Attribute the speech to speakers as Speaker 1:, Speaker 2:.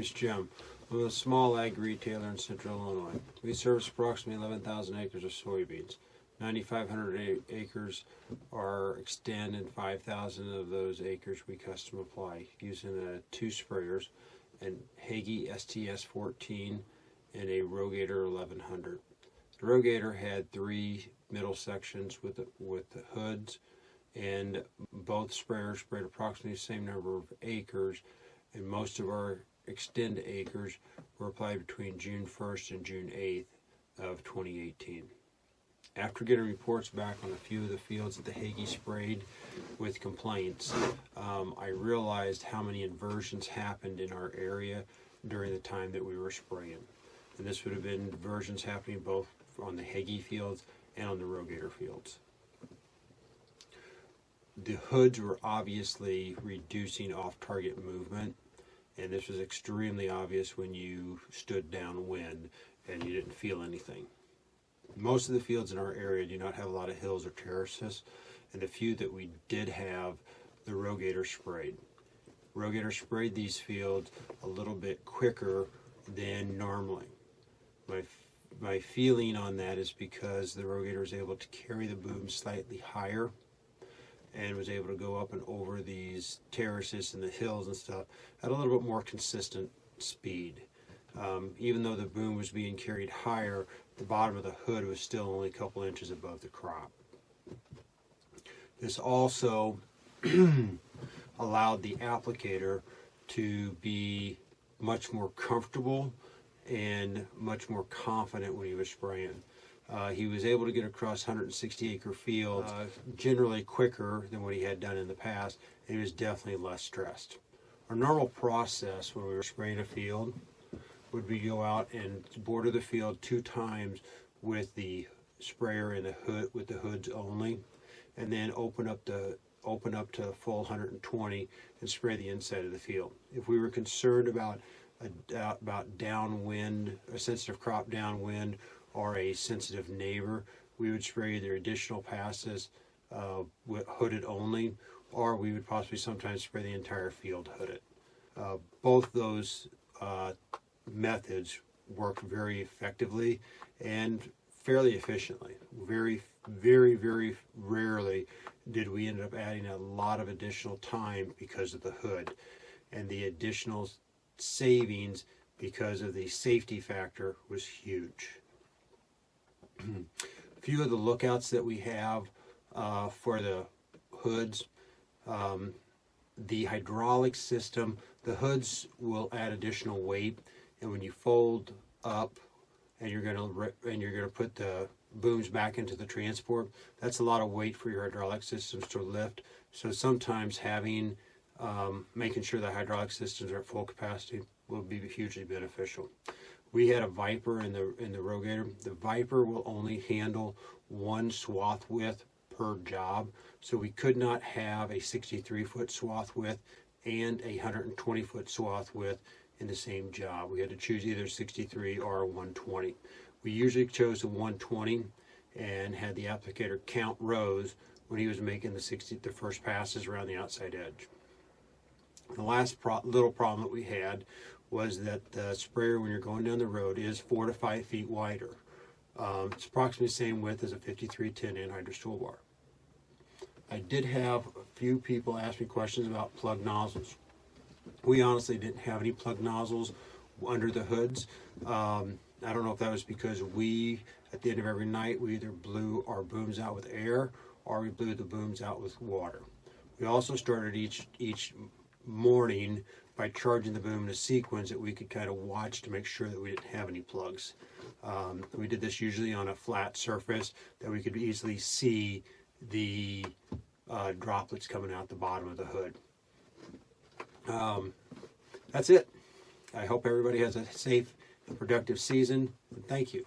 Speaker 1: name's Jim. I'm a small ag retailer in Central Illinois. We service approximately 11,000 acres of soybeans. 9,500 acres are extend, and 5,000 of those acres we custom apply using 2 sprayers, an Hagie STS-14 and a RoGator 1100. The RoGator had 3 middle sections with the hoods, and both sprayers sprayed approximately the same number of acres, and most of our extend acres were applied between June 1st and June 8th of 2018. After getting reports back on a few of the fields that the Hagie sprayed with complaints, I realized how many inversions happened in our area during the time that we were spraying. And this would have been inversions happening both on the Hagie fields and on the RoGator fields. The hoods were obviously reducing off-target movement, and this was extremely obvious when you stood downwind and you didn't feel anything. Most of the fields in our area do not have a lot of hills or terraces, and the few that we did have, the RoGator sprayed. RoGator sprayed these fields a little bit quicker than normally. My feeling on that is because the RoGator is able to carry the boom slightly higher and was able to go up and over these terraces and the hills and stuff at a little bit more consistent speed. Even though the boom was being carried higher, the bottom of the hood was still only a couple inches above the crop. This also allowed the applicator to be much more comfortable and much more confident when he was spraying. He was able to get across 160-acre fields generally quicker than what he had done in the past, and he was definitely less stressed. Our normal process when we were spraying a field would be go out and border the field 2 times with the sprayer and the hood, with the hoods only, and then open up to a full 120 and spray the inside of the field. If we were concerned about downwind, a sensitive crop downwind, or a sensitive neighbor, we would spray either additional passes with hooded only, or we would possibly sometimes spray the entire field hooded. Both those methods work very effectively and fairly efficiently. Very, very, very rarely did we end up adding a lot of additional time because of the hood, and the additional savings because of the safety factor was huge. A few of the lookouts that we have for the hoods, the hydraulic system, the hoods will add additional weight, and when you fold up and you're going to put the booms back into the transport, that's a lot of weight for your hydraulic systems to lift. So sometimes having making sure the hydraulic systems are at full capacity will be hugely beneficial. We had a Viper in the RoGator. The Viper will only handle 1 swath width per job, so we could not have a 63-foot swath width and a 120-foot swath width in the same job. We had to choose either 63 or 120. We usually chose the 120 and had the applicator count rows when he was making the first passes around the outside edge. The last little problem that we had was that the sprayer, when you're going down the road, is 4 to 5 feet wider. It's approximately the same width as a 5310 anhydrous toolbar. I did have a few people ask me questions about plug nozzles. We honestly didn't have any plug nozzles under the hoods. I don't know if that was because we, at the end of every night, we either blew our booms out with air or we blew the booms out with water. We also started each morning by charging the boom in a sequence that we could kind of watch to make sure that we didn't have any plugs. We did this usually on a flat surface that we could easily see the droplets coming out the bottom of the hood. That's it. I hope everybody has a safe and productive season. Thank you.